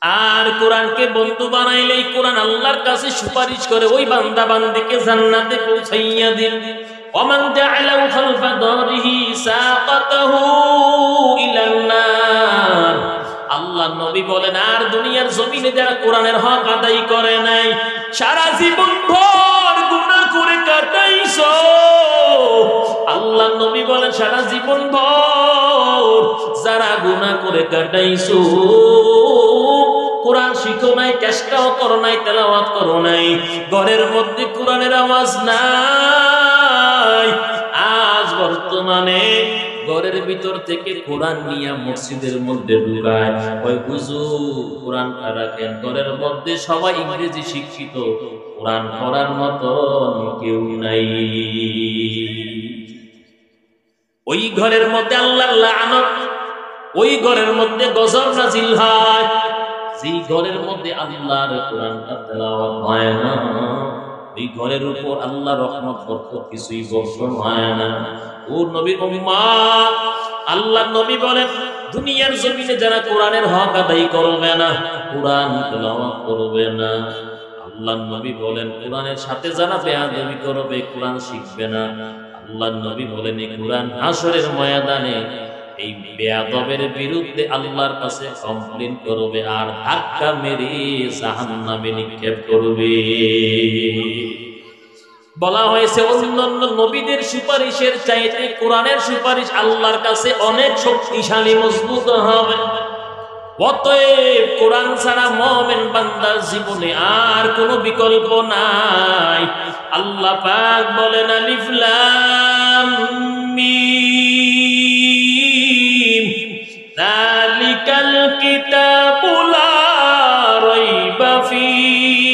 আর কোরআনকে বন্ধু বানাইলেই কোরআন আল্লাহর কাছে সুপারিশ করে ওই বান্দা বান্দিকে জান্নাতে পৌঁছাইয়া দিন। ওমান জাআলাহু খালফা দারিহি সাকাতাহু ইলান নার। আল্লাহ নবী বলেন, আর দুনিয়ার জমিনে যারা কোরআনের হক আদায় করে নাই, সারা জীবন ভর গুনাহ করে কাটাইছো, আল্লাহ নবী বলেন সারা জীবন ভর যারা গুনাহ করে কাটাইছো, কোরআন শিখো নাই, চেষ্টাও করো নাই, তেলাওয়াত করো নাই, ঘরের মধ্যে কোরআনের আওয়াজ নাই, আজ বর্তমানে ঘরের ভিতর থেকে কোরআন নিয়ে মসজিদের মধ্যে ঢুকায়, ওই হুজুর কোরআনটা রাখেন, ঘরের মধ্যে সবাই ইংরেজি শিক্ষিত, কোরআন পড়ার মতো কেউ নাই। ওই ঘরের মধ্যে আল্লাহর লানত, ওই ঘরের মধ্যে গজব নাজিল হয়। যেই ঘরের মধ্যে আল্লাহর কোরআনটা তেলাওয়াত হয় না, ওই ঘরের উপর আল্লাহর রহমত বরকত কিছুই বর্ষণ হয় না। ও নবীর উম্মত, আল্লাহর নবী বলেন, দুনিয়ার জমিনে যারা কোরআনের হক আদায় করবে না, কোরআন তেলাওয়াত করবে না, আল্লাহর নবী বলেন কোরআনের সাথে যারা বেয়াদবি করবে, কোরআন শিখবে না, আল্লাহর নবী বলেন এই কোরআন হাসরের ময়দানে এই বেয়াদবের বিরুদ্ধে আল্লাহর কাছে কমপ্লেইন করবে আর ধাক্কা মেরে জাহান্নামে নিক্ষেপ করবে। বলা হয়েছে অন্যান্য নবীদের সুপারিশের চাইতে কোরআনের সুপারিশ আল্লাহর কাছে অনেক শক্তিশালী, মজবুত হবে। অতএব কোরআন ছাড়া মুমিন বান্দার জীবনে আর কোনো বিকল্প নাই। আল্লাহ পাক বলেন, আলিফ লাম মিম যালিকাল কিতাবু লা রাইবা ফীহি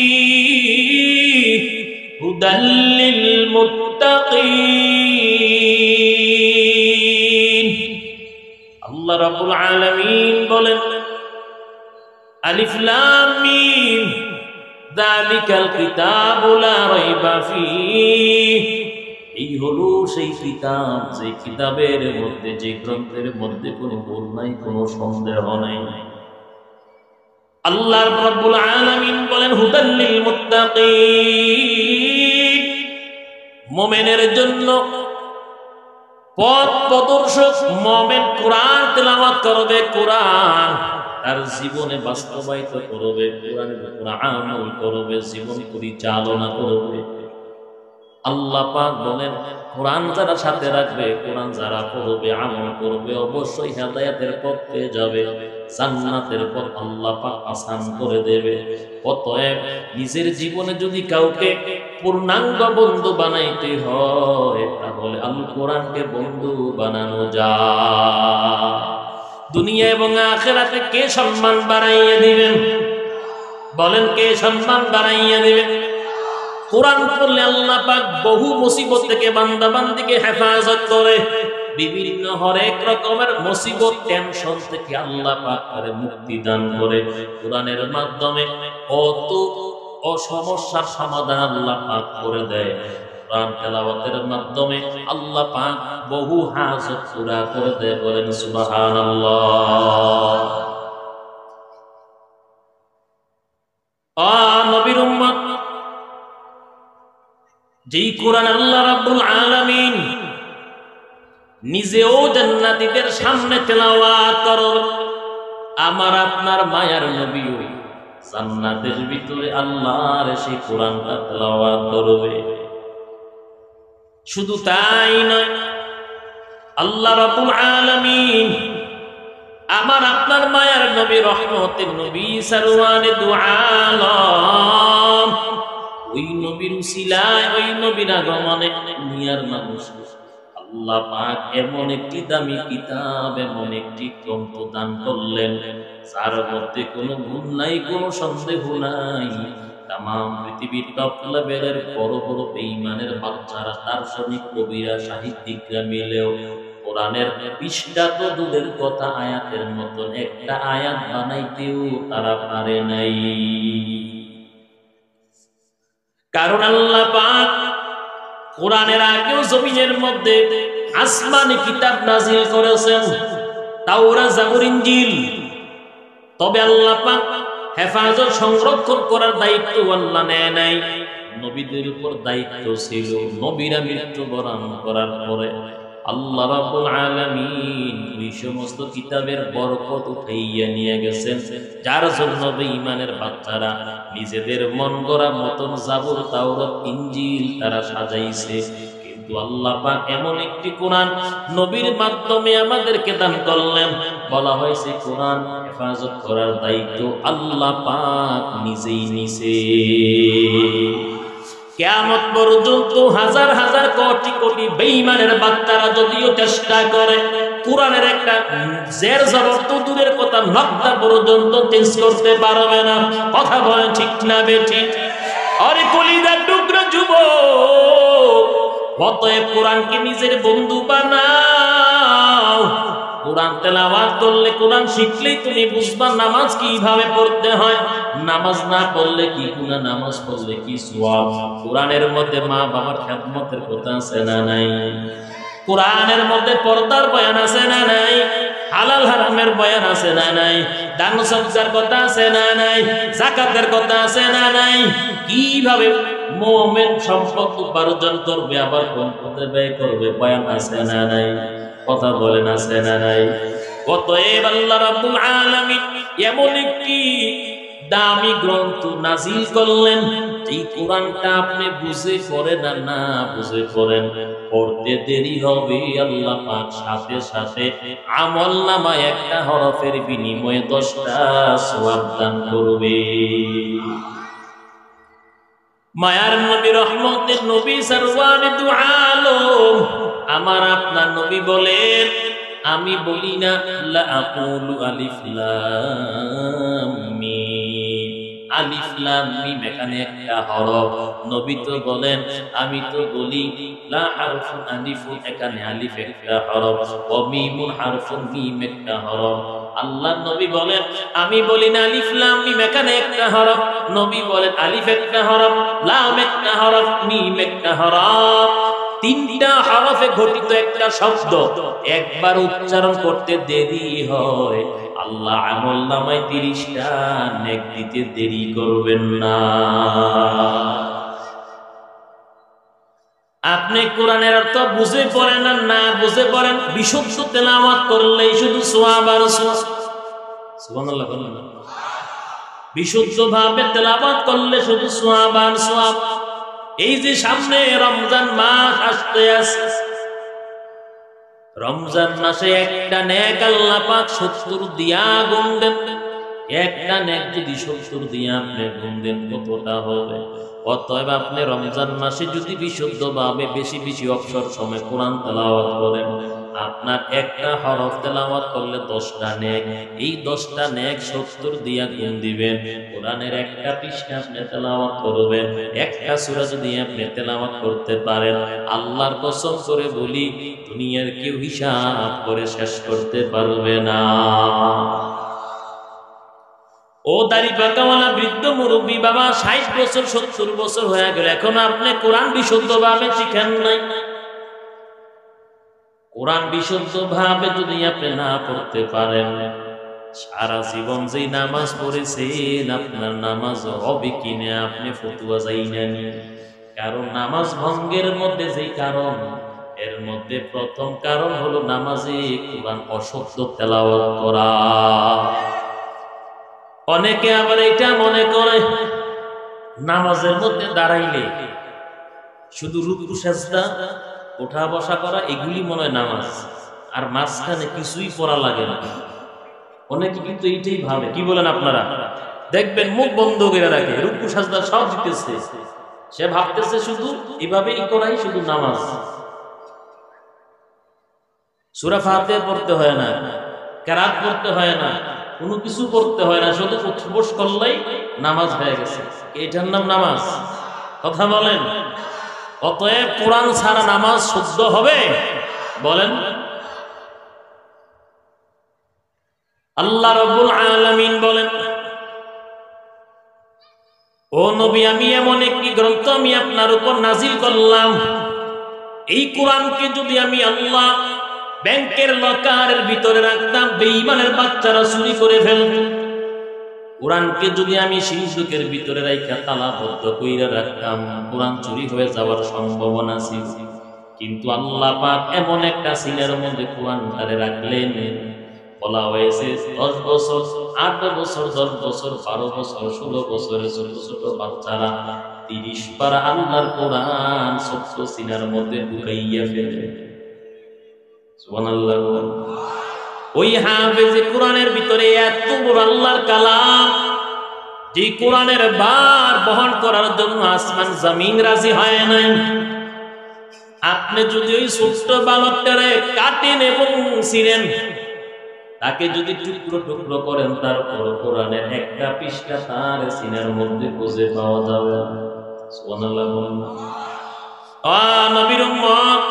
হুদাল লিল মুত্তাকিন। আল্লাহ রাব্বুল আলামিন বলেন, আলিফ লাম মিম যালিকাল কিতাবু লা রাইবা ফীহি, এই হলো সেই কিতাব, যে কিতাবের মধ্যে, যে গ্রন্থের মধ্যে কোনো ভুল নাই, কোনো সন্দেহ নাই। আল্লাহ রাব্বুল আলামিন বলেন, হুদাল লিল মুত্তাকিন, মুমিনের জন্য পথ প্রদর্শক। মুমিন কোরআন তেলাওয়াত করবে, কোরআন তার জীবনে বাস্তবায়িত করবে, কোরআনের উপর আমল করবে, জীবন পরিচালনা করবে। আল্লাহ পাক বলেন, কোরআন যারা সাথে রাখবে, কোরআন যারা পড়বে, আমল করবে, অবশ্যই হেদায়েতের পথ পেয়ে যাবে, জান্নাতের পথ আল্লাহ পাক আসান করে দেবে। অতএব নিজের জীবনে যদি কাউকে পূর্ণাঙ্গ বন্ধু বানাইতে হয়, তাহলে আল কোরআনকে বন্ধু বানানো যায়। দুনিয়া এবং আখিরাতে কে সম্মান বাড়াইয়া দিবেন? বলেন, কে সম্মান বাড়াইয়া দিবেন? কোরআন পড়লে আল্লাহ পাক বহু মুসিবত থেকে বান্দা বান্দিকে হেফাজত করে, বিভিন্ন হরেক রকমের মুসিবত টেনশন থেকে আল্লাহ পাক তারে মুক্তি দান করে। কোরআনের মাধ্যমে কত সমস্যার সমাধান আল্লাহ পাক করে দেয়। কোরআন তেলাওয়াতের মাধ্যমে আল্লাহ পাক বহু হাজত পুরা করে দেয়। বলেন সুবহানাল্লাহ। নবীর উম্মত, যেই কোরআন আল্লাহ রাব্বুল আলামিন নিজেও জান্নাতীদের সামনে তেলাওয়াত করবে, আমার আপনার মায়ার নবীও জান্নাতের ভিতরে আল্লাহর সেই কোরআনটা তেলাওয়াত করবে। শুধু তাই নয়, আল্লাহ রাব্বুল আলামিন আমার আপনার মায়ার নবী, রহমতের নবী, সারওয়ারে দু আলম, ওই নবীর উসিলায়, ওই নবীর আগমনে দুনিয়ার মানুষ আল্লাহ পাক এমন একটি দামি কিতাব, এমন একটি গ্রন্থ দান করলেন, যার মধ্যে কোনো ভুল নাই, কোনো সন্দেহ নাই। তামাম পৃথিবীর টপ লেভেলের বড় বড় বেঈমানের বাচ্চারা, দার্শনিক কবিরা, সাহিত্যিকরা মিলেও কোরআনের পৃষ্ঠা তো দূরের কথা, আয়াতের মতন একটা আয়াত বানাইতেও তারা পারে নাই। কারণ আল্লাহ পাক কোরআনের আগেও জমিনের মধ্যে আসমানি কিতাব নাজিল করেছেন, তাওরাত, জাবুর, ইনজিল। তবে আল্লাহ পাক হেফাজত সংরক্ষণ করার দায়িত্ব আল্লাহ নেয় নাই, নবীদের উপর দায়িত্ব ছিল। নবীরা মৃত্যুবরণ করার পরে আল্লাহ রাব্বুল আলামিন ওই সমস্ত কিতাবের বরকত উঠাইয়া নিয়ে গেছেন, যার জন্য বেঈমানের বাচ্চারা নিজেদের মন গড়া মতন জাবুর, তাওরাত, ইনজিল তারা সাজাইছে। কিন্তু আল্লাহ পাক এমন একটি কোরআন নবীর মাধ্যমে আমাদেরকে দান করলেন, বলা হয়েছে কোরআন হেফাজত করার দায়িত্ব আল্লাহ পাক নিজেই নিছে। কিয়ামত পর্যন্ত হাজার হাজার কোটি কোটি বেঈমানের বাচ্চারা যদিও চেষ্টা করে কোরআনের একটা জের জবর তো দূরের কথা, নকটা পর্যন্ত চেঞ্জ করতে পারবে না। কথা বলে ঠিক না বেঠিক? আরে কলিজার টুকরা যুবক, অতএব কোরআনকে নিজের বন্ধু বানাও। কোরআন তেলাওয়াত করলে, কোরআন শিখলেই তুমি বুঝবা নামাজ কিভাবে পড়তে হয়। নামাজ না পড়লে কি গুনাহ, নামাজ পড়লে কি সওয়াব। কোরআনের মধ্যে মা বাবার খেদমতের কথা আছে না নাই? কোরআনের মধ্যে পর্দার বয়ান আছে না নাই? হালাল হারামের বয়ান আছে না নাই? দান সদকার কথা আছে না নাই? যাকাতের কথা আছে না নাই? কিভাবে মুমিন সম্পদ উপার্জন করবে, আবার কোন পথে ব্যয় করবে, বয়ান আছে না নাই? কথা বলেন আছে না নাই? অতএব আল্লাহ রাব্বুল আলামিন এমন একটি দামি গ্রন্থ নাজিল করলেন, এই কোরআনটা আপনি বুঝে পড়েন আর না বুঝে পড়েন, পড়তে দেরি হবে, আল্লাহ পাক সাথে সাথে আমলনামায় একটা হরফের বিনিময়ে 10টা সওয়াব দান করবে। মায়ার নবী, রহমতের নবী, সরওয়ারে দু আলম আমার আপনার নবী বলেন, আমি বলি না লা আকুলু আলিফ লাম মিম, আলিফ লাম মিম এখানে একটা হরফ। নবী তো বলেন, আমি তো বলি লা হারফুন আলিফুন, এখানে আলিফ একটা হরফ, ওয়া মিমুন হারফুন, মিম একটা হরফ। আল্লাহ নবী বলেন, আমি বলি না আলিফ লাম মিম এখানে একটা হরফ। নবী বলেন আলিফ একটা হরফ, লাম একটা হরফ, মিম একটা হরফ। 3টা হরফে গঠিত একটা শব্দ, একবার উচ্চারণ করতে দেরি হয়, আল্লাহ আমলনামায় 30টা নেক দিতে দেরি করবেন না। আপনি কোরআনের অর্থ বুঝে পড়েন আর না বুঝে পড়েন, বিশুদ্ধ তেলাওয়াত করলেই শুধু সওয়াব আর সওয়াব। সুবহানাল্লাহ বলেন না? বিশুদ্ধ ভাবে তেলাওয়াত করলে শুধু সওয়াব আর সওয়াব। এই যে সামনে রমজান মাস আসতে আছে, রমজান মাসে একটা নেক আল্লাহ পাক 70 দিয়া গুণ দেন। একটা নেক যদি 70 দিয়া আপনি গুণ দেন কতটা হবে? অতএব আপনি রমজান মাসে যদি বিশুদ্ধভাবে বেশি বেশি অবসর সময় কোরআন তেলাওয়াত করেন, আপনার একটা হরফ তেলাওয়াত করলে 10টা নেক, এই 10টা নেক 70 দিয়া গুণ দিবেন। কোরআনের একটা পৃষ্ঠা আপনি তেলাওয়াত করবেন, একটা সূরা যদি আপনি তেলাওয়াত করতে পারেন, আল্লাহর কসম করে বলি দুনিয়ার কেউ হিসাব করে শেষ করতে পারবে না। ও দাড়ি পাকাওয়ালা বৃদ্ধ মুরব্বী বাবা, 60 বছর 70 বছর হয়ে গেল, এখনো আপনি কোরআন বিশুদ্ধভাবে শিখেন নাই। কোরআন বিশুদ্ধভাবে যদি আপনি না পড়তে পারেন, সারা জীবন যেই নামাজ পড়েছেন আপনার নামাজ হবে কিনা আপনি ফতুয়া জানেন। কারণ নামাজ ভঙ্গের মধ্যে যেই কারণ, এর মধ্যে প্রথম কারণ হলো নামাজে কোরআন অশুদ্ধ তেলাওয়াত করা। অনেকে আবার এটা মনে করে নামাজের মধ্যে দাঁড়াইলে শুধু রুকু সেজদা ওঠা বসা করা এগুলি মনে হয় নামাজ, আর মাঝখানে কিছুই পড়া লাগে না। অনেকে কিন্তু এইটাই ভাবে। কি বলেন আপনারা? দেখবেন মুখ বন্ধ করে রাখে, রুকু সেজদা সব দিতেছে, সে ভাবতেছে শুধু এভাবেই করাই শুধু নামাজ। সূরা ফাতিহা পড়তে হয় না, কেরাত পড়তে হয় না, কোনো কিছু পড়তে হয় না, শুধু উঠবস করলেই নামাজ হয়ে গেছে। এটার নাম নামাজ? কথা বলেন। অতএব কোরআন ছাড়া নামাজ শুদ্ধ হবে? বলেন। আল্লাহ রাব্বুল আলামিন বলেন, ও নবী, আমি এমন একটি গ্রন্থ আমি আপনার উপর নাজিল করলাম, এই কোরআনকে যদি আমি আল্লাহ ব্যাংকের লকারের ভিতরে রাখতাম, বেঈমানের বাচ্চারা চুরি করে ফেলত। কোরআনকে যদি আমি সিন্ধুকের ভিতরে রাইখা তালাবদ্ধ কইরা রাখতাম, কোরআন চুরি হয়ে যাওয়ার সম্ভাবনা ছিল। কিন্তু আল্লাহ পাক এমন একটা সিনের মধ্যে কোরআনটারে রাখলেন, বলা হয়েছে 10 বছর, 8 বছর, 10 বছর, 12 বছর, 16 বছরের ছোট ছোট বাচ্চারা 30 পারা আল্লাহর কোরআন ছোট্ট সিনার মধ্যে ঢুকাইয়া ফেলে। সুবহানাল্লাহ। ওই হাফেজে কোরআনের ভিতরে এত বড় আল্লাহর কালাম, যে কোরআনের ভার বহন করার জন্য আসমান জমিন রাজি হয় নাই। আপনি যদি ওই ছোট্ট বালকটারে কাটেন এবং ছিঁড়েন, তাকে যদি টুকরো টুকরো করেন, তারপর কোরআনের একটা পৃষ্ঠা তার সিনার মধ্যে খুঁজে পাওয়া যাবে। সুবহানাল্লাহ। নবীর উম্মত,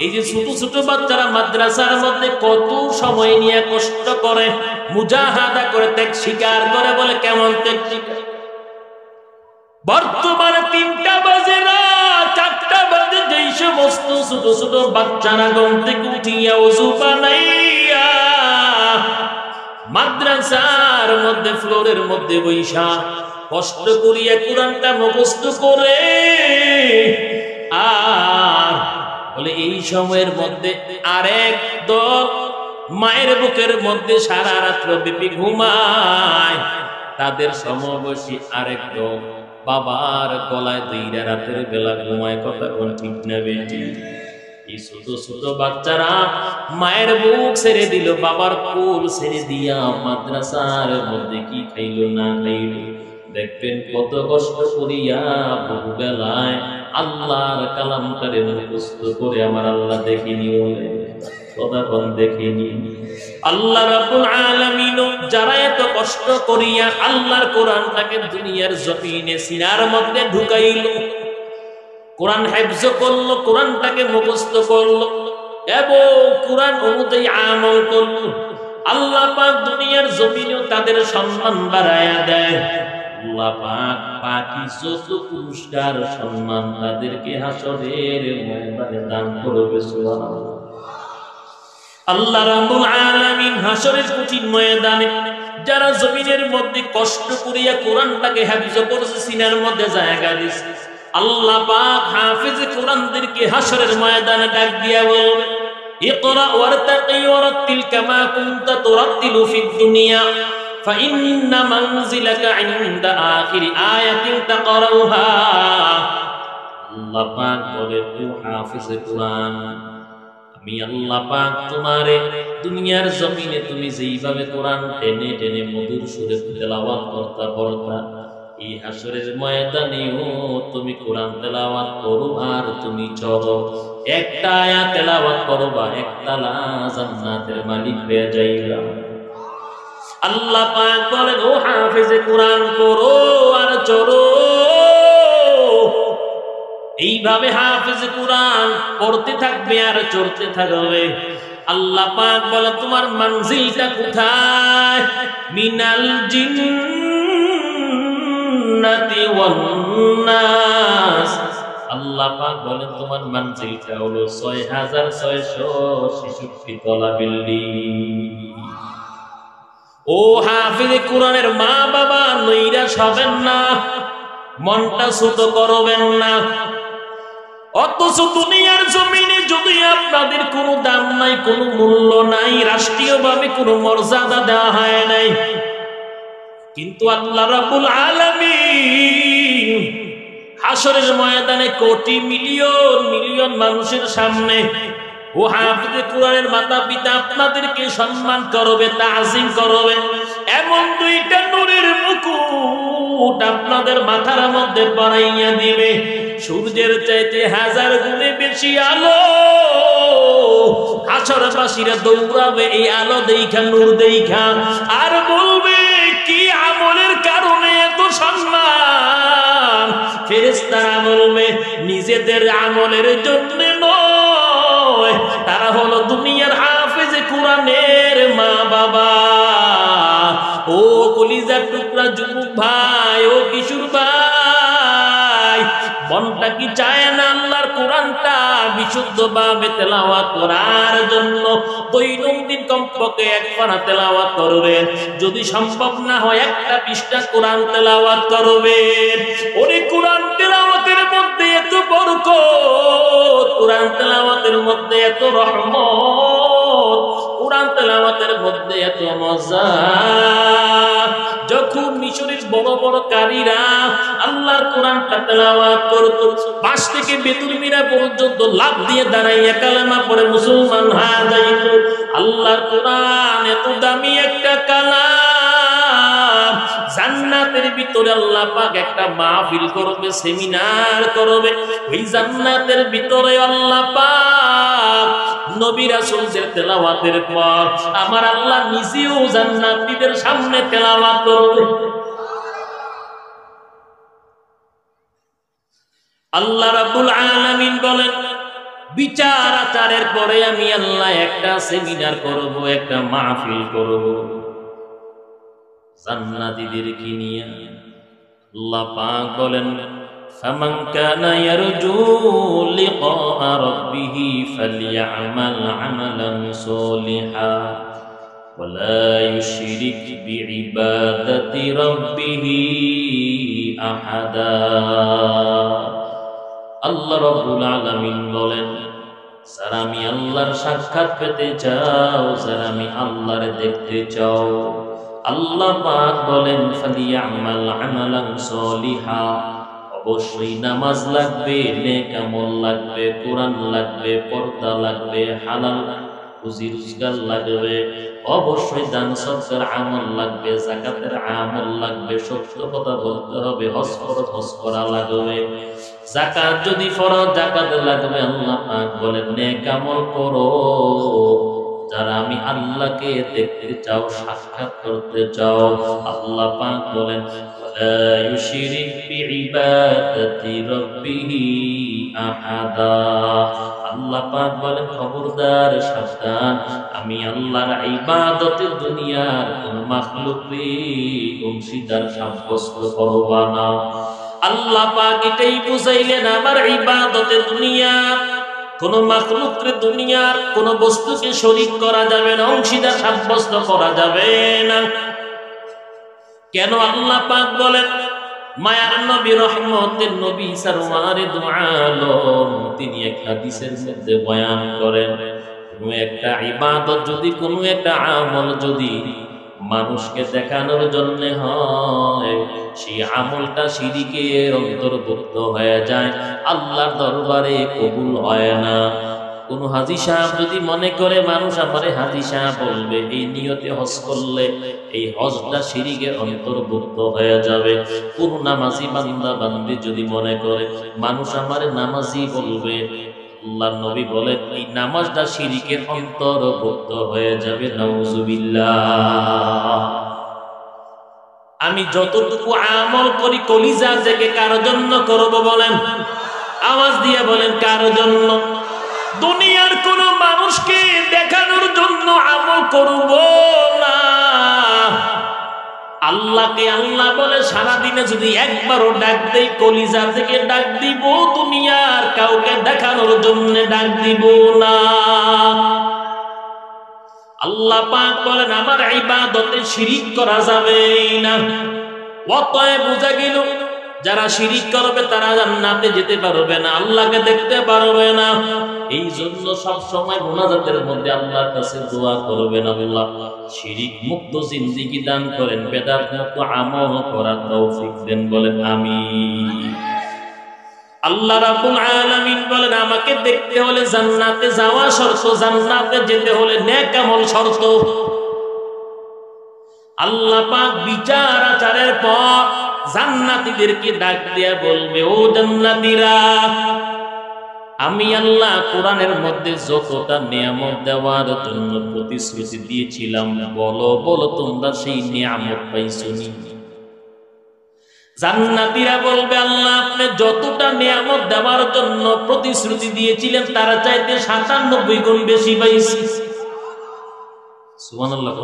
এই যে ছোট ছোট বাচ্চারা মাদ্রাসার মধ্যে কত সময় নিয়ে কষ্ট করে, মুজাহাদা করে, ত্যাগ স্বীকার করে, বলে কেমন ত্যাগ স্বীকার। বর্তমানে 3টা বাজে না 4টা বাজে, যেই সমস্ত ছোট ছোট বাচ্চারা ঘুম থেকে উঠিয়া ওযু বানাইয়া মাদ্রাসার মধ্যে ফ্লোরের মধ্যে বইসা কষ্ট করিয়া কোরআনটা মুখস্থ করে, আর বলে এই সময়ের মধ্যে আরেক দল মায়ের বুকের মধ্যে সারা রাত্র ব্যাপী ঘুমায়, তাদের সমবয়সী আরেক দল বাবার গলায় দইরা রাতের বেলা ঘুমায়। কথা কোন ঠিক না বেটি? এই ছোট ছোট বাচ্চারা মায়ের বুক ছেড়ে দিল, বাবার কোল ছেড়ে দিয়া মাদ্রাসার মধ্যে কি খাইলো না খাইলো, দেখবেন কত কষ্ট করিয়া বহু বেলায় আল্লাহর কালামটারে মুখস্থ করে আমার আল্লাহ দেখিনি, বলে কতক্ষণ দেখিনি। আল্লাহ রাব্বুল আলামিন যারা এত কষ্ট করিয়া আল্লাহর কোরআনটাকে দুনিয়ার জমিনে সিনার মধ্যে ঢুকাইলো, কোরআন হেফজ করলো, কোরআনটাকে মুখস্থ করলো এবং কোরআন অনুযায়ী আমল করলো, আল্লাহ পাক দুনিয়ার জমিনেও তাদের সম্মান বাড়ায়া দেয়। আল্লাহ পাক বাকি যত পুরস্কার সম্মান তাদেরকে হাসরের ময়দানে দান করবে। সুবহানাল্লাহ। আল্লাহ রাব্বুল আলামিন হাসরের কঠিন ময়দানে যারা জমিনের মধ্যে কষ্ট করিয়া কোরআনটাকে হেফজ করেছে, সিনার মধ্যে জায়গা দিয়েছে, আল্লাহ পাক হাফেজে কোরআনদেরকে হাসরের ময়দানে ডাক দিয়া বলবে, ইকরা ওয়ারতাকি ওয়ারাতিল কামা কুনতা তুরাতিলু ফিদ দুনিয়া ফাইন্না মানজিলাকা ইনদা আখিরি আয়াতিন তাকরাউহা। আল্লাহ পাক বলে, ও হাফেজে কোরআন, আমি আল্লাহ পাক তোমারে দুনিয়ার জমিনে তুমি যেইভাবে কোরআন টেনে টেনে মধুর সুরে তেলাওয়াত করতা পড়তা, এই হাসরের ময়দানেও তুমি কোরআন তেলাওয়াত করো আর তুমি চলো, একটা আয়াত তেলাওয়াত করবা, একতলা জান্নাতের মালিক হয়ে যাইবা। আল্লাহ পাক বলেন, ও হাফেজে কোরআন করো আর চলো। এইভাবে হাফেজে কোরআন পড়তে থাকবে আর চলতে থাকবে। আল্লাহ পাক বলে, তোমার মঞ্জিলটা কোথায়? মিনাল জিন্নাতি ওয়ান নাস। আল্লাহ পাক বলেন, তোমার মঞ্জিলটা হলো 6666 তলা বিল্ডিং। ও হাফেজে কোরআনের মা বাবা, নৈরাশ হবেন না, মনটা ছোট করবেন না। অথচ দুনিয়ার জমিনে যদি আপনাদের কোনো দাম নাই, কোনো মূল্য নাই, রাষ্ট্রীয়ভাবে কোনো মর্যাদা দেওয়া হয় নাই, কিন্তু আল্লাহ রাব্বুল আলামিন হাসরের ময়দানে কোটি মিলিয়ন মিলিয়ন মানুষের সামনে ও হাফেজে কোরআনের মাতা পিতা আপনাদেরকে সম্মান করবে, তাজিম করবে। এমন দুইটা নূরের মুকুট আপনাদের মাথার মধ্যে পরাইয়া দিবে, সূর্যের চাইতে 1000 গুণে বেশি আলো। হাসরবাসীরা দৌড়াবে এই আলো দেইখা, নূর দেইখা, আর বলবে, কি আমলের কারণে এত সম্মান? ফেরেশতারা বলবে, নিজেদের আমলের জন্য নয়, তারা হলো দুনিয়ার হাফেজে কোরআনের মা বাবা। ও কলিজার টুকরা যুবক ভাই, ও কিশোর ভাই, মনটা কি চায় না আল্লাহর কোরআনটা বিশুদ্ধভাবে তেলাওয়াত করার জন্য? দৈনন্দিন কমপক্ষে এক পারা তেলাওয়াত করবেন, যদি সম্ভব না হয় একটা পৃষ্ঠা কোরআন তেলাওয়াত করবেন। ওরে কোরআন তেলাওয়াতের মধ্যে এত বরকত, কোরআন তেলাওয়াতের মধ্যে এত রহমত, কোরআন তেলাওয়াতের মধ্যে এত মজা। যখন মিশরের বড় বড় কারীরা আল্লাহর কোরআনটা তেলাওয়াত করত, পাশ থেকে বেতুল মিরা পর্যন্ত লাফ দিয়ে দাঁড়াইয়া কালেমা পড়ে মুসলমান হয়ে যাইত। আল্লাহর কোরআন এত দামি একটা কালাম, জান্নাতের ভিতরে আল্লাহ পাক একটা মাহফিল করবে, সেমিনার করবে। ওই জান্নাতের ভিতরে আল্লাহ পাক নবী রাসূলদের তেলাওয়াতের পর আমার আল্লাহ নিজেও জান্নাতীদের সামনে তেলাওয়াত করবে। আল্লাহ রাব্বুল আলামিন বলেন, বিচার আচারের পরে আমি আল্লাহ একটা সেমিনার করব, একটা মাহফিল করব জান্নাতীদেরকে নিয়ে। আল্লাহ পাক বলেন, ফামান কানা ইয়ারজু লিকা রাব্বিহি ফালইআমাল আমালান সলিহা ওয়ালা ইউশরিক বিইবাদাতি রাব্বিহি আহাদা। আল্লাহ রাব্বুল আলামিন বলেন, যারা আমি আল্লাহর সাক্ষাৎ পেতে চাও, যারা আমি আল্লাহর দেখতে চাও, আল্লাহ পাক বলেন ফালিয়ামাল আমালান সলিহা, অবশ্যই নামাজ লাগবে, নেক আমল লাগবে, কোরআন লাগবে, পর্দা লাগবে, হালাল রুজি রোজগার লাগবে, অবশ্যই দান সদকার আমল লাগবে, যাকাতের আমল লাগবে, সত্য কথা বলতে হবে, হজ ফরজ হজ করা লাগবে, যাকাত যদি ফরজ যাকাত লাগবে। আল্লাহ পাক বলেন নেক আমল করো। যারা আমি আল্লাহকে দেখতে চাও, সাক্ষাৎ করতে চাও, আল্লাহ পাক বলেন ওয়ালা ইউশরিক বিইবাদাতি রাব্বিহি আহাদা। আল্লাহ পাক বলেন খবরদার, সাবধান, আমি আল্লাহর ইবাদতে দুনিয়ার কোন মাখলুককে অংশীদার সাব্যস্ত করবা না। আল্লাহ পাক এটাই বুঝাইলেন, আমার ইবাদতে দুনিয়া কোন মাখলুককে, দুনিয়ার কোন বস্তুকে শরীক করা যাবে না, অংশীদার সাব্যস্ত করা যাবে না। কেন আল্লাহ পাক বলেন? মায়ার নবী, রহমতের নবী, সরওয়ারে দু আলম, তিনি এক হাদিসের মধ্যে বয়ান করেন, কোন একটা ইবাদত যদি, কোন একটা আমল যদি মানুষকে দেখানোর জন্য হয়, সেই আমলটা শিরকের অন্তর্ভুক্ত হয়ে যায়, আল্লাহর দরবারে কবুল হয় না। কোন হাজী সাহেব যদি মনে করে মানুষ আমারে হাজী সাহেব বলবে, এই নিয়তে হজ করলে এই হজটা শিরকের অন্তর্ভুক্ত হয়ে যাবে। কোন নামাজি বান্দা বান্দি যদি মনে করে মানুষ আমারে নামাজি বলবে, আল্লাহর নবী বলেন এই নামাজটা শিরকের অন্তর্ভুক্ত হয়ে যাবে। নাউজুবিল্লাহ। আমি যতটুকু আমল করি কলিজা থেকে কার জন্য করব বলেন? আওয়াজ দিয়ে বলেন, কার জন্য? দুনিয়ার কোন মানুষকে দেখানোর জন্য আমল করব না। আল্লাহকে আল্লাহ বলে সারাদিনে যদি একবারও ডাক দেই, কলিজা থেকে ডাক দিব, দুনিয়ার কাউকে দেখানোর জন্য ডাক দিব না। আল্লাহ পাক বলেন আমার ইবাদতে শিরিক করা যাবে না। অতএব বোঝা গেল যারা শিরিক করবে তারা জান্নাতে যেতে পারবে না, আল্লাহকে দেখতে পারবে না। এই জন্য সব সময় মুনাজাতের মধ্যে আল্লাহর কাছে দোয়া করবেন, আল্লাহ শিরিক মুক্ত জিন্দেগি দান করেন, বেদাত মুক্ত আমল করার তৌফিক দেন, বলেন আমিন। আল্লাহ রাব্বুল আলামিন বলেন আমাকে দেখতে হলে জান্নাতে যাওয়া শর্ত, জান্নাতে যেতে হলে নেক আমল শর্ত। আল্লাহ পাক বিচার আচারের পর জান্নাতীদেরকে ডাক দিয়া বলবে, ও জান্নাতীরা, আমি আল্লাহ কোরআনের মধ্যে যতটা নিয়ামত দেওয়ার জন্য প্রতিশ্রুতি দিয়েছিলাম, বলো বলো তোমরা সেই নিয়ামত পাইছো নি? জান্নাতীরা বলবে আল্লাহ আপনি যতটা নিয়ামত দেওয়ার জন্য প্রতিশ্রুতি দিয়েছিলেন তার চাইতে 97 গুণ বেশি পাইছি। সুবহানাল্লাহ।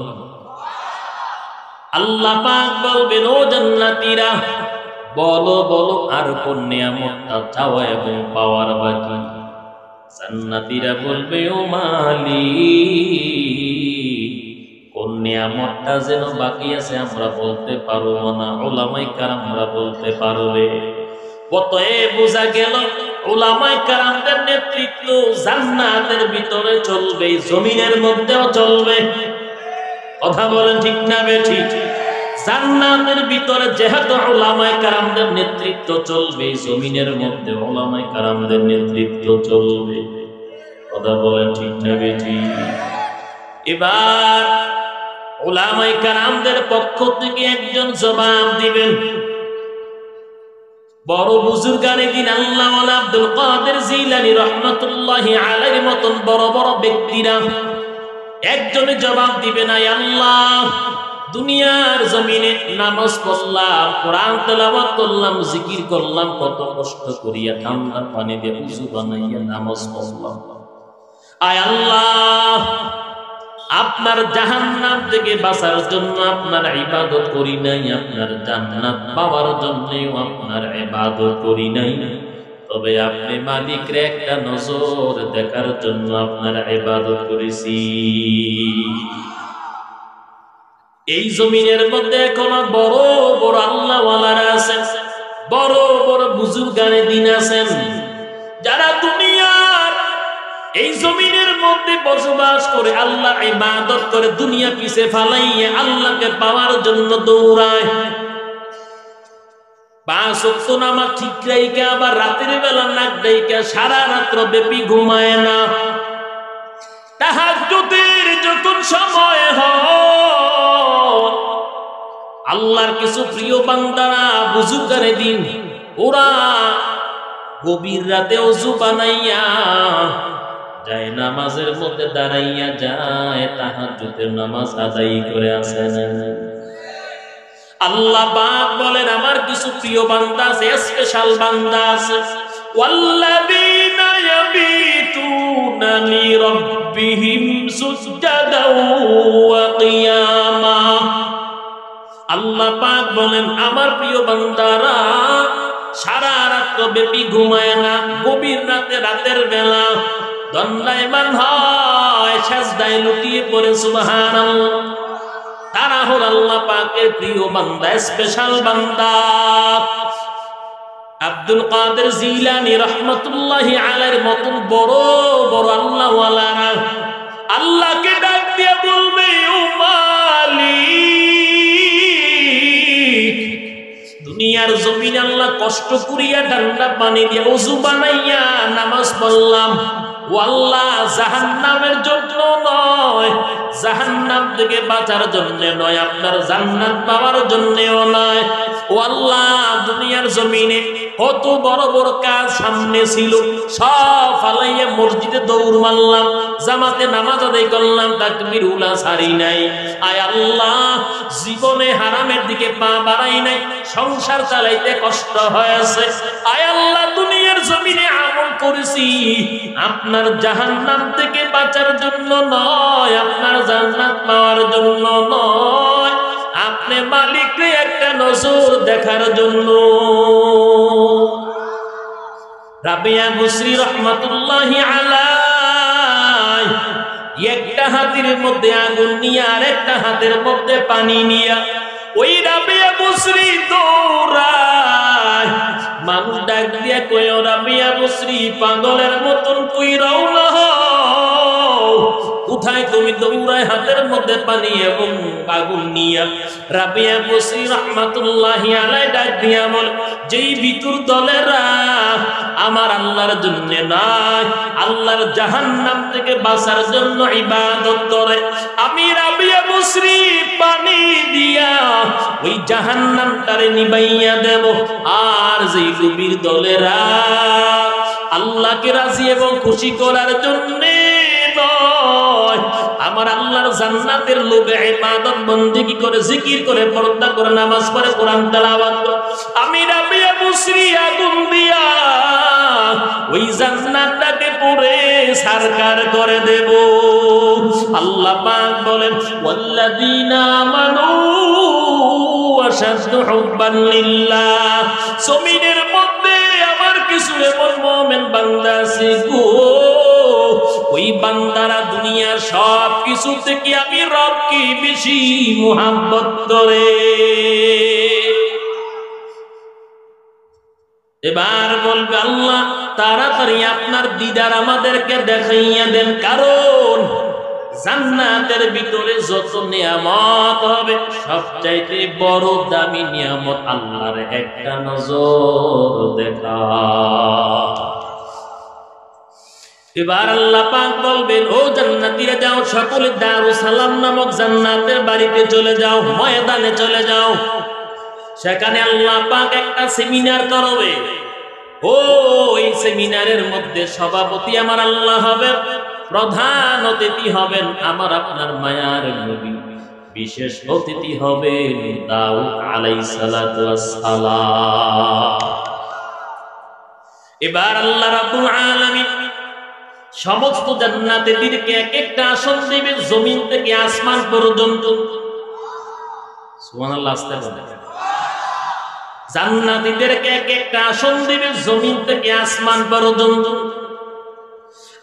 আল্লাহ পাক বলবেন ও জান্নাতীরা, বলো বলো আর কোন নিয়ামতটা চাওয়া এবং পাওয়ার বাকি? জান্নাতীরা বলবে ও মালিক, কোন নিয়ামতটা যেন বাকি আছে আমরা বলতে পারবো না, উলামায়ে কেরামরা বলতে পারবে। অতএব বোঝা গেল উলামায়ে কেরামদের নেতৃত্ব জান্নাতের ভিতরে চলবে, জমিনের মধ্যেও চলবে। কথা বলেন ঠিক না বেঠিক? জান্নাতের ভিতরে যেহেতু উলামায়ে কেরামদের নেতৃত্ব চলবে, জমিনের মধ্যে উলামায়ে কেরামদের নেতৃত্ব চলবে। কথা বলেন ঠিক না বেঠিক? এবার উলামায়ে কেরামদের পক্ষ থেকে একজন জবাব দিবেন। বড় বুজুর্গানে দিন আল্লাহওয়ালা আব্দুল কাদের জিলানী রাহমাতুল্লাহি আলাইহির মতন বড় বড় ব্যক্তিরা একজনে জবাব দিবেন, আয় আল্লাহ, দুনিয়ার জমিনে নামাজ পড়লাম, কোরআন তেলাওয়াত করলাম, জিকির করলাম, কত কষ্ট করিয়া ঠান্ডা পানি দিয়ে উযু বানাইয়া নামাজ পড়লাম। আয় আল্লাহ, আপনার জাহান্নাম থেকে বাঁচার জন্য আপনার ইবাদত করি নাই, আপনার জান্নাত পাওয়ার জন্যও আপনার ইবাদত করি নাই, তবে আপনি মালিকরে একটা নজর দেখার জন্য আপনার ইবাদত করেছি। এই জমিনের মধ্যে এখনো বড় বড় আল্লাহওয়ালারা আছেন, বড় বড় বুজুর্গানে দিন আছেন, যারা দুনিয়ার এই জমিনের মধ্যে বসবাস করে আল্লাহর ইবাদত করে, দুনিয়া পিছে ফালাইয়া আল্লাহকে পাওয়ার জন্য দৌড়ায়। 5 ওয়াক্ত নামাজ ঠিক রাইখা আবার রাতের বেলা নাক ডাইকা সারা রাত্র ব্যাপী ঘুমায় না। তাহাজ্জুদের যখন সময় হয়, আল্লাহর কিছু প্রিয় বান্দারা বুজুর্গানে দিন ওরা গভীর রাতে ওযু বানাইয়া যায় নামাজের মধ্যে দাঁড়াইয়া যায়, তাহাজ্জুদের নামাজ আদায় করে আসেন। আল্লাহ পাক বলেন আমার কিছু প্রিয় বান্দা আছে, স্পেশাল বান্দা আছে, ওয়াল্লাযীনা ইয়াবিতুনা লিরাব্বিহিম সুজদাও ওয়া কিয়ামা। আল্লাহ পাক বলেন আমার প্রিয় বান্দারা সারা রাত ব্যাপী ঘুমায় না, গভীর রাতে রাতের বেলা দণ্ডায়মান হয়, সাজদায় লুটিয়ে পড়ে সুবহানাল্লাহ। তারা হল আল্লাহ পাকের প্রিয় বান্দা, স্পেশাল বান্দা। আব্দুল কাদের জিলানী রাহমাতুল্লাহি আলাইহির মতন বড় বড় আল্লাহওয়ালারা আল্লাহকে ডাক দিয়ে বলবে, ও মালিক, দুনিয়ার জমিনে আল্লাহ কষ্ট করিয়া ঠান্ডা পানি দিয়ে ওযু বানাইয়া নামাজ পড়লাম, ও আল্লাহ জাহান্নামের জন্য নয়, জাহান্নাম থেকে বাঁচার জন্য নয়, আপনার জান্নাত পাওয়ার জন্যও নয়। ও আল্লাহ, দুনিয়ার জমিনে কত বড় বড় কাজ সামনে ছিল, সব ফালাইয়া মসজিদে দৌড় মারলাম, জামাতে নামাজ আদায় করলাম, তাকবীর উলা ছাড়ি নাই। আয় আল্লাহ, জীবনে হারামের দিকে পা বাড়াই নাই, সংসার চালাইতে কষ্ট হয়েছে। আয় আল্লাহ, দুনিয়ার জমিনে আমল করেছি আপনার জাহান্নাম থেকে বাঁচার জন্য নয়, আপনার জান্নাত পাওয়ার জন্য নয়, আপনি মালিককে একটা নজর দেখার জন্য। রাবিয়া বুসরি রাহমাতুল্লাহি আলাইহি একটা হাতের মধ্যে আগুন নিয়ে আর একটা হাতের মধ্যে পানি নিয়ে ওই রাবিয়া বুসরি দৌড়ায়। মানুষ ডাক দিয়া কয়, রাবিয়া বুসরি পাগলের মতন কই রওনা হও, কোথায় তুমি দৌড়ায় হাতের মধ্যে পানি এবং আগুন নিয়া। রাবিয়া বুসরি রাহমাতুল্লাহি আলাইহি ডাক দিয়া বলে, যেই ভিতর দলেরা আমার আল্লাহর জন্য নাই, আল্লাহর জাহান্নাম থেকে বাঁচার জন্য ইবাদত করে, আমি রাবিয়া বুসরি পানি দিয়া ওই জাহান্নামটারে নিবাইয়া দেব। আর যেই গভীর দলেরা আল্লাহকে রাজি এবং খুশি করার জন্য নয়, আমার আল্লাহর জান্নাতের লোভে ইবাদত বন্দেগী করে, জিকির করে, পর্দা করে, নামাজ পড়ে, কোরআন তেলাওয়াত করে, আমি রাবিয়া বুসরি আগুন দিয়া ওই জান্নাতটাকে পুরে সারকার করে দেব। আল্লাহ পাক বলেন, ওয়াল্লাযীনা আমানু আশাদ্দু হুব্বান লিল্লাহ। জমিনের মধ্যে আমার কিছু এমন মুমিন বান্দা আছে গো, ওই বান্দারা দুনিয়ার সব কিছু থেকে আমি রবকে বেশি মুহাব্বত করে। এবার বলবে আল্লাহ তাড়াতাড়ি আপনার দিদার আমাদেরকে দেখাইয়া দেন, কারণ জান্নাতের ভিতরে যত নিয়ামত হবে সবচাইতে বড় দামি নিয়ামত আল্লাহর একটা নজর দেখা। এবার আল্লাহ পাক বলবেন ও জান্নাতীরা যাও, সকলে দারুস সালাম নামক জান্নাতের বাড়িতে চলে যাও, ময়দানে চলে যাও। সেখানে আল্লাহ পাক একটা সেমিনার করবে। ও এই সেমিনারের মধ্যে সভাপতি আমার আল্লাহ হবে, প্রধান অতিথি হবেন আমার আপনার মায়ার নবী, বিশেষ অতিথি হবেন দাউদ আলাইহিস সালাতু ওয়াস সালাম। এবার আল্লাহ রাব্বুল আলামিন সমস্ত জান্নাতীদেরকে এক একটা আসন দিবে, জমিন থেকে আসমান পর্যন্ত। সুবহানাল্লাহ, আস্তে বলেন। জান্নাতীদেরকে এক একটা আসন দিবে, জমিন থেকে আসমান পর্যন্ত।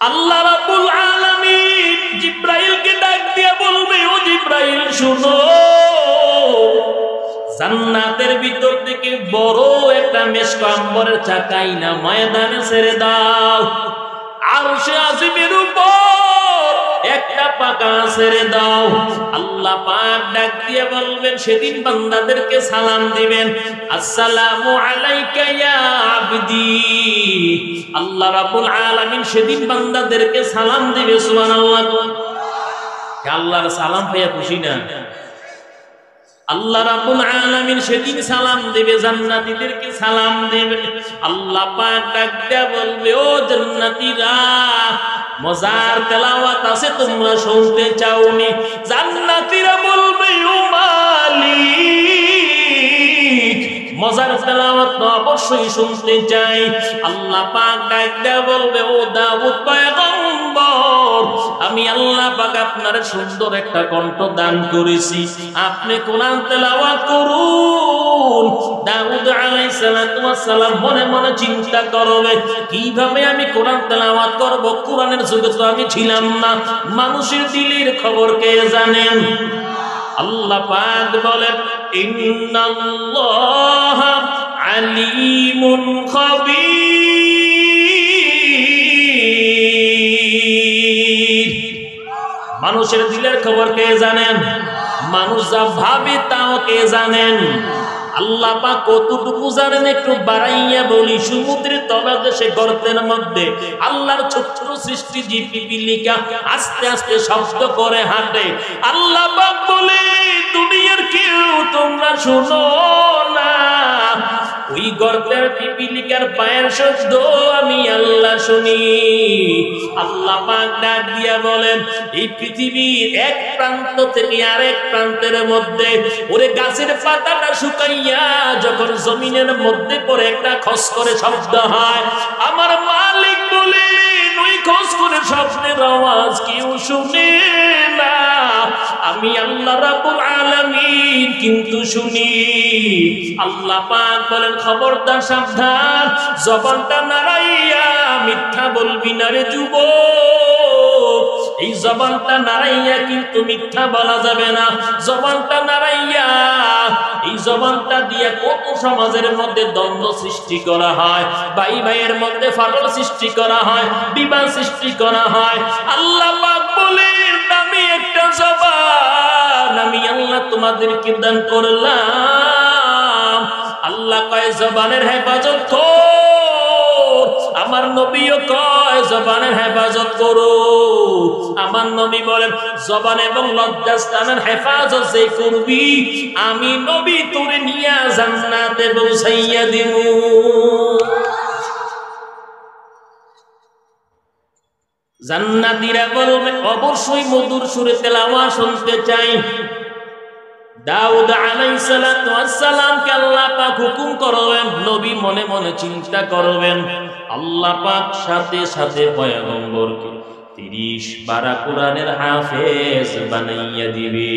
আল্লাহ রাব্বুল আলামিন জিবরাইলকে ডাক দিয়ে বলবে ও জিবরাইল শুনো, জান্নাতের ভিতর থেকে বড় একটা মেশক আম্বরের চাকাই না ময়দানে ছেড়ে দাও, আরশে আজিমের উপর একটা পাকা ছেড়ে দাও। আল্লাহ পাক ডাক দিয়ে বলবেন, সেদিন বান্দাদেরকে সালাম দিবেন, আসসালামু আলাইকা ইয়া আবদি। আল্লাহ রাব্বুল আলামিন সেদিন বান্দাদেরকে সালাম দিবে। সুবহানাল্লাহ। আল্লাহর সালাম পেয়ে খুশি না? আল্লাহ রাব্বুল আলামিন সেদিন সালাম দিবে, জান্নাতীদেরকে সালাম দিবে। আল্লাহ পাক ডাক দিয়ে বলবে ও জান্নাতীরা, মজার তেলাওয়াত আছে, তোমরা শুনতে চাওনি? জান্নাতীরা বলবে ও মালিক, মজার তেলাওয়াত তো অবশ্যই শুনতে চাই। আল্লাহ পাক ডাক দিয়ে বলবে ও দাউদ পয়গম্বর, আমি আল্লাহ পাক আপনার সুন্দর একটা কণ্ঠ দান করেছি, আপনি কোরআন তেলাওয়াত করুন। দাউদ আলাইহিস সালাতু ওয়াস সালাম মনে মনে চিন্তা করবে, কিভাবে আমি কোরআন তেলাওয়াত করব? কোরআনের যুগে তো আমি ছিলাম না, মানুষের দিলের খবর কে জানেন? আল্লাহ পাক বলেন ইন্নাল্লাহা আলিমুন খাবীর। মানুষের দিলের খবর কে জানেন? মানুষ যা ভাবে তাও কে জানেন? আল্লাহ পাক কতটুকু জানেন একটু বাড়াইয়া বলি, সমুদ্রের তলদেশে গর্তের মধ্যে আল্লাহর ছোট ছোট সৃষ্টি জীব পিপিলিকা আস্তে আস্তে শব্দ করে হাঁটে। আল্লাহ পাক বলে দুনিয়ার কেউ তোমরা শোনো না, ওই গর্তের পিপিলিকার পায়ের শব্দ আমি আল্লাহ শুনি। আল্লাহ পাক ডাক দিয়া বলেন, এই পৃথিবীর এক প্রান্ত থেকে আরেক প্রান্তের মধ্যে ওরে গাছের পাতাটা শুকাইয়া যখন জমিনের মধ্যে পড়ে একটা খস করে শব্দ হয়, আমার মালিক বলে ওই খস করে শব্দের আওয়াজ কেউ শুনে না, আমি আল্লাহ রাব্বুল আলামিন কিন্তু শুনি। আল্লাহ পাক বলেন খবরদার, সাবধান, জবানটা নাড়াইয়া মিথ্যা বলবি না রে যুবক। এই জবানটা নাড়াইয়া কিন্তু মিথ্যা বলা যাবে না। জবানটা নাড়াইয়া, এই জবানটা দিয়া কত সমাজের মধ্যে দ্বন্দ্ব সৃষ্টি করা হয়, ভাই ভাইয়ের মধ্যে ফাটল সৃষ্টি করা হয়, বিবাদ সৃষ্টি করা হয়। আল্লাহ পাক বলেন আমি একটা জবান আমি আল্লাহ তোমাদেরকে দান করলাম। আল্লাহ কয় জবানের হেফাজত কর, আমার নবীও কয় জবানের হেফাজত করো। আমার নবী বলেন জবান এবং লজ্জাস্থানের হেফাজত যে করবি আমি নবী তোরে নিয়া জান্নাতে পৌঁছাইয়া দিব। জান্নাতীরা বলবে অবশ্যই মধুর সুরে তেলাওয়াত শুনতে চাই। দাউদ আলাইহিস সালাতু ওয়াস সালামকে আল্লাহ পাক হুকুম করবেন, নবী মনে মনে চিন্তা করবেন, আল্লাহ পাক সাথে সাথে পয়গম্বরকে 30 পারা কোরআনের হাফেজ বানাইয়া দিবে।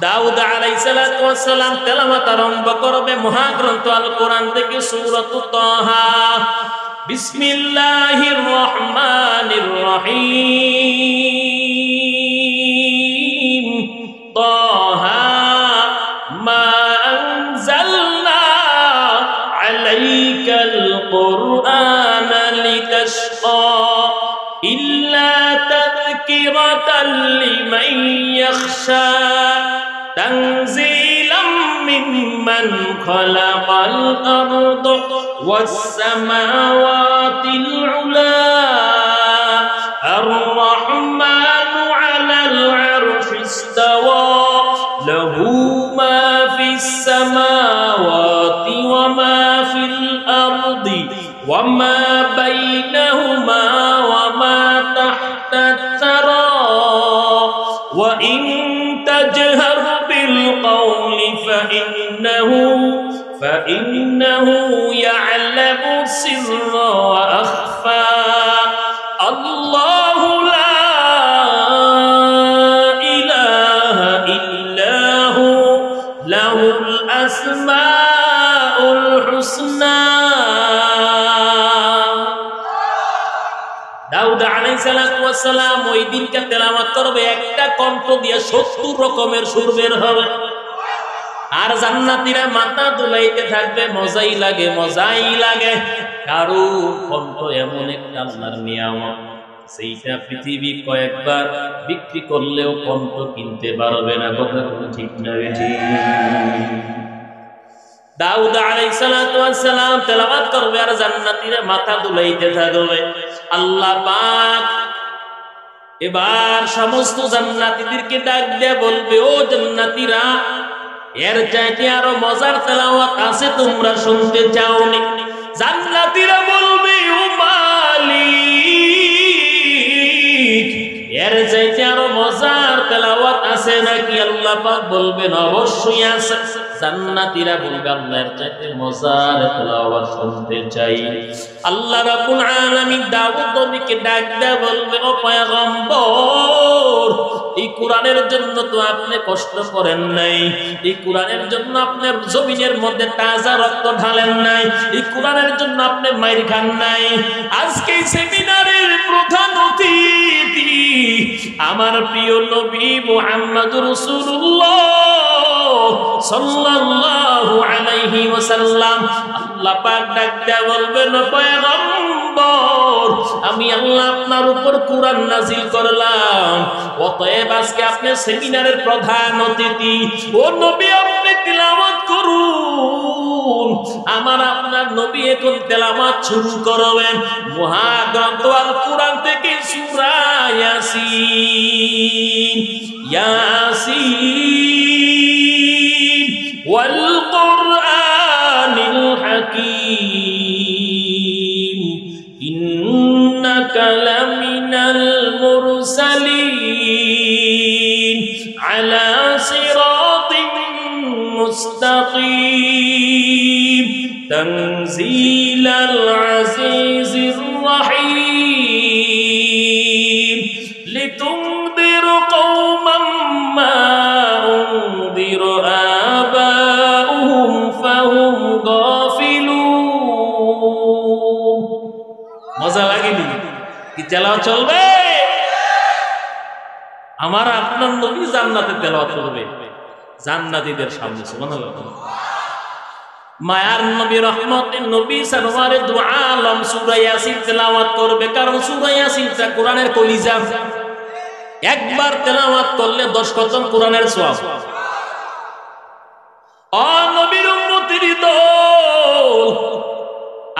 দাউদ আলাইহিস সালাতু ওয়াস সালাম তেলাওয়াত আরম্ভ করবে মহাগ্রন্থ আল কোরআন থেকে সূরাতুত তাহা। বিসমিল্লাহির রহমানির রহিম। তাহা মা আনজালনা আলাইকাল কুরআনা লিতাশকা ইল্লা তাযকিরাতাল লিমান ইয়াখশা তানজিলাম মিম্মান খালাকাল আরদ ওয়াস সামাওয়াতিল উলা আর-রাহমানু আলাল আরশি ইসতাওয়া লাহু মা ফিস সামাওয়াতি ওয়া মা ফিল আরদি ওয়া মা বাইনাহুমা ওয়া মা তাহতাত সারা ওয়া ইন তাজহার বিল কওলি ফাইন্নাহু ইয়ালামু সিররা ওয়া আখফা। আল্লাহু লা ইলাহা ইল্লাহু লাহুল আসমাউল হুসনা। দাউদ আলাইহিস সালাতু ওয়াস সালাম ওই দিনকে তেলাওয়াত করবে একটা কণ্ঠ দিয়ে 70 রকমের সুর বের হবে। আর জান্নাতীরা মাথা দুলাইতে থাকবে, মজাই লাগে মজাই লাগে। কারো কণ্ঠ এমন একটা আল্লাহর নিয়ামত, সেইটা পৃথিবী কয়েকবার বিক্রি করলেও কণ্ঠ কিনতে পারবে না। কথা ঠিক না ঠিক? দাউদ আলাইহিস সালাতু ওয়াস সালাম তেলাওয়াত করবে আর জান্নাতীরা মাথা দুলাইতে থাকবে। আল্লাহ পাক এবার সমস্ত জান্নাতীদেরকে ডাক দিয়ে বলবে, ও জান্নাতীরা, এর চাইতে আরো মজার তেলাওয়াত আছে, তোমরা শুনতে চাওনি? জান্নাতীরা বলবে, ও মালিক, এর চাইতে আরো মজার তেলাওয়াত আছে নাকি? আল্লাহ পাক বলবেন, অবশ্যই আছে। জান্নাতীরা বলবে, আল্লাহর চাইতে মজার তেলাওয়াত শুনতে চাই। আল্লাহ রাব্বুল আলামিন দাউদ নবীকে ডাক দেয়া বলবে, ও পয়গম্বর, এই কোরআনের জন্য তো আপনি কষ্ট করেন নাই, এই কোরআনের জন্য আপনার জমিনের মধ্যে তাজা রক্ত ঢালেন নাই, এই কোরআনের জন্য আপনি মাইর খান নাই। আজকে সেমিনারের প্রধান অতিথি আমার প্রিয় নবী মুহাম্মদুর রাসূলুল্লাহ সাল্লাল্লাহু আলাইহি ওয়াসাল্লাম। আল্লাহ পাক ডাক দেয়া বলবেন, পয়গম্বর, আমি আল্লাহ আপনার উপর কোরআন নাজিল করলাম, অতএব আজকে আপনি সেমিনারের প্রধান অতিথি। ও নবী, আপনি তিলাওয়াত করুন। আমার আপনার নবী এখন তেলাওয়াত শুরু করবেন মহাগ্রন্থ আল কোরআন থেকে সূরা ইয়াসিন। ইয়াসিন ওয়াল কুরআনিল হাকীম ইন্নাকা লামিনাল মুরসালিন আলা সিরাতিন মুস্তাকিম তানজিলাল আজিজির রহিম লিতুনদির কওমান মা উনদির আবাউহুম ফাহুম গাফিলুন। মজা লাগেনি? কি তেলাওয়াত চলবে? আমার আপনার নবী জান্নাতে তেলাওয়াত করবে জান্নাতীদের সামনে। সুবহানাল্লাহ। মায়ার নবী, রহমতের নবী, সরওয়ারে দু আলম সূরা ইয়াসিন তেলাওয়াত করবে, কারণ সূরা ইয়াসিনটা কোরআনের কলিজা। একবার তেলাওয়াত করলে 10 খতম কোরআনের সওয়াব। ও নবীর উম্মতের দল,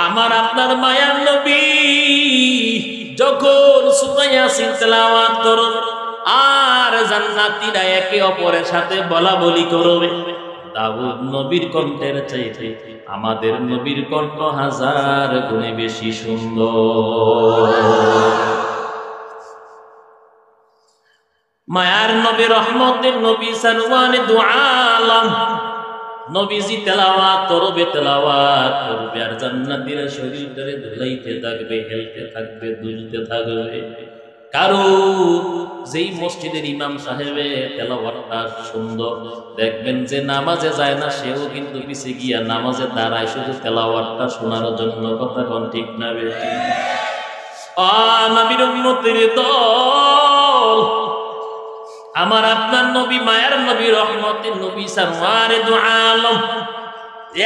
আমার আপনার মায়ার নবী যখন সূরা ইয়াসিন তেলাওয়াত করবে আর জান্নাতীরা একে অপরের সাথে বলা বলি করবে, দাউদ নবীর কণ্ঠের চাইতে আমাদের নবীর কণ্ঠ 1000 গুণে বেশি সুন্দর। মায়ার নবী, রহমতের নবী, সরওয়ারে দু আলম নবীজি তেলাওয়াত করবে আর জান্নাতীরা শরীরটারে ধুলাইতে থাকবে, হেলতে থাকবে, দুলতে থাকবে। কারো যেই মসজিদের ইমাম সাহেবের তেলাওয়াতটা সুন্দর, দেখবেন যে নামাজে যায় না সেও কিন্তু পিছে গিয়া নামাজে দাঁড়ায় শুধু তেলাওয়াতটা শোনার জন্য। কথা কোন ঠিক না বেটি? নবীর উম্মতের দল, আমার আপনার নবী, মায়ার নবী, রহমতের নবী, সারওয়ারে দু আলম,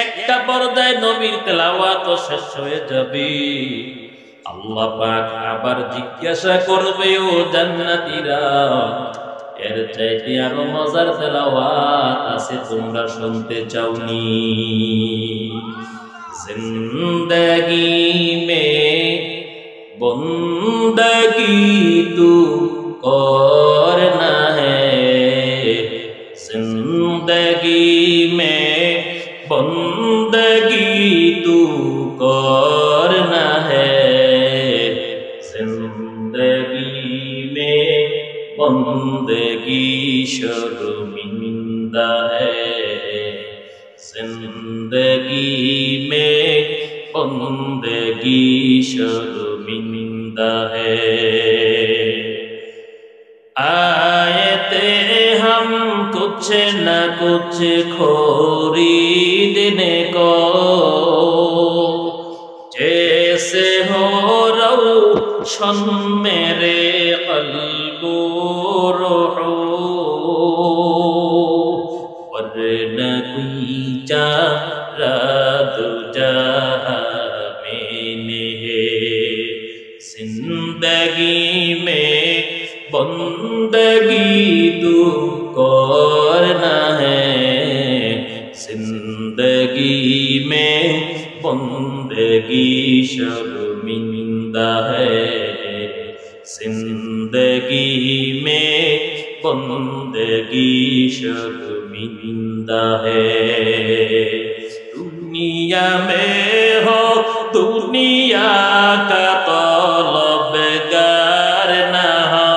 একটা পর্দায় নবীর তেলাওয়াত শেষ হয়ে যাবে, আল্লাহ পাক আবার জিজ্ঞাসা করবে, ও জান্নাতীরা, এর চাইতে আরো মজার তেলাওয়াত আছে, তোমরা শুনতে চাওনি? জিন্দেগি মে বন্দগি তু করনা হ্যায়, জিন্দেগি মে বন্দগি তু করনা হ্যায়, জিন্দেগি মে বন্দগি শর্মিন্দা হ্যায়, জিন্দেগি মে বন্দগি शर्मिंदा है। आए थे हम कुछ न कुछ खरीदने को, जैसे हो रोशन मेरे क़ल्बो रूहो, वरना कोई चारा दूजा जिंदगी में बंदगी तू करना है, जिंदगी में बंदगी शर्मिंदा है, जिंदगी में बंदगी शर्मिंदा है। दुनिया में हो दुनिया का तलबगार न हो,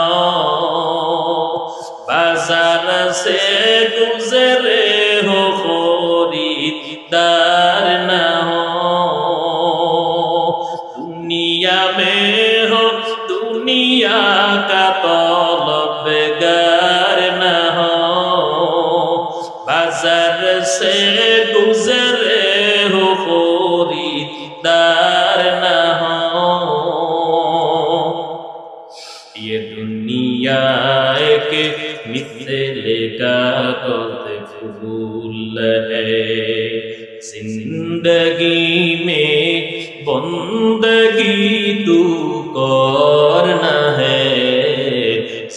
बाजार से गुजरे हो खरीदार न हो, दुनिया में हो दुनिया का तलबगार न हो, बाजार से गुजरे हो खरीदार न हो। ये दुनिया एक मिथले का फूल है, जिंदगी में बंदगी तू करना है,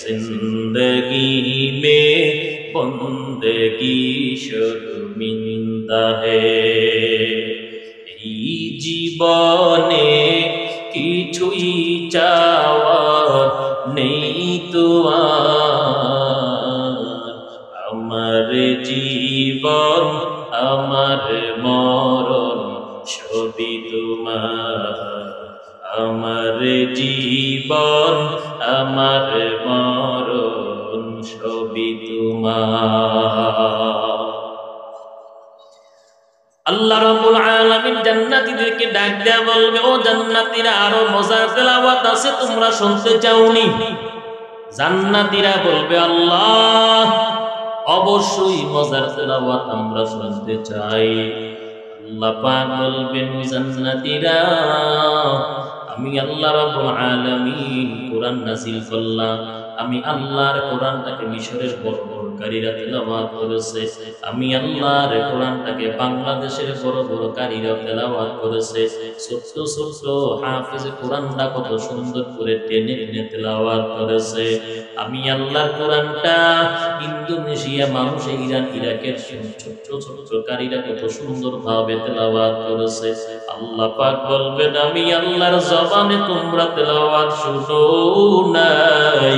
जिंदगी में बंदगी शर्मिंदा है। এই জীবনে কিছুই চাওয়ার নেই তো আমার জীবন আমার মরণ সবই তোমার, আমার জীবন আমার মরণ সবই তোমার। আল্লাহ রাব্বুল আলামিন জান্নাতীদেরকে ডাক দেয়া বলবে, ও জান্নাতীরা, আরো মজার তেলাওয়াত আছে, তোমরা শুনতে চাওনি? জান্নাতীরা বলবে, আল্লাহ অবশ্যই মজার তেলাওয়াত আমরা শুনতে চাই। আল্লাহ পাক বলবেন, জান্নাতীরা, আমি আল্লাহ রাব্বুল আলামিন কোরআন নাযিল করলাম, আমি আল্লাহর কোরআনটাকে মিশরের বড় বড় কারীরা তেলাওয়াত করেছে, আমি আল্লাহর কোরআনটাকে বাংলাদেশের বড় বড় কারীরা তেলাওয়াত করেছে, ছোট্ট ছোট্ট হাফেজ কোরআনটা কত সুন্দর করে টেনে টেনে তেলাওয়াত করেছে, আমি আল্লাহর কোরআনটা ইন্দোনেশিয়া মানুষ, ইরান, ইরাকের ছোট্ট ছোট্ট কারীরা কত সুন্দর ভাবে তেলাওয়াত করেছে। আল্লাহ পাক বলবেন, আমি আল্লাহর জবানে তোমরা তেলাওয়াত শুনো নাই,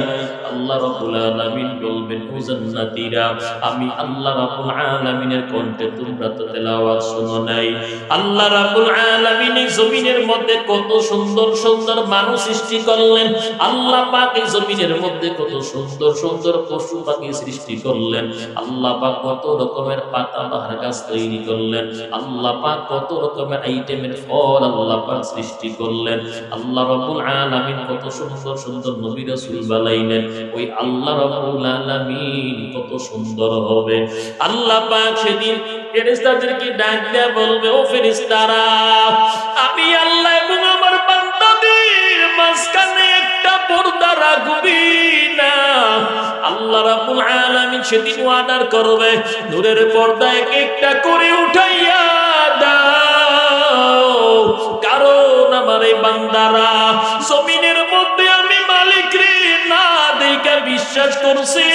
আল্লাহ রাব্বুল আলামিন বলবেন ও জান্নাতীরা আমি আল্লাহ রাব্বুল আলামিনের কণ্ঠে তোমরা তো তেলাওয়াত শোনো নাই আল্লাহ রাব্বুল আলামিন এই জমিনের মধ্যে কত সুন্দর সুন্দর মানুষ সৃষ্টি করলেন আল্লাহ পাক এই জমিনের মধ্যে কত সুন্দর সুন্দর পশু পাখি সৃষ্টি করলেন আল্লাহ পাক কত রকমের পাতাবাহার গাছ তৈরি করলেন আল্লাহ পাক কত রকমের আইটেমের ফল আল্লাহ পাক সৃষ্টি করলেন আল্লাহ রাব্বুল আলামিন কত সুন্দর সুন্দর নবী রাসূল বানাইলেন ওই আল্লাহ রাব্বুল আলামিন কত সুন্দর হবে আল্লাহ পাক সেদিন ফেরেশতাদেরকে ডাক দিয়ে বলবে ও ফেরেশতারা আমি আল্লাহ এবং আমার বান্দাদের মাঝখানে একটা পর্দা রাখবি না আল্লাহ রাব্বুল আলামিন সেদিন অর্ডার করবে নূরের পর্দা এক একটা করে উঠাইয়া দাও কারণ আমার এই বান্দারা জমিনের মধ্যে আমি মালিক রে না দেখে বিশ্বাস করছি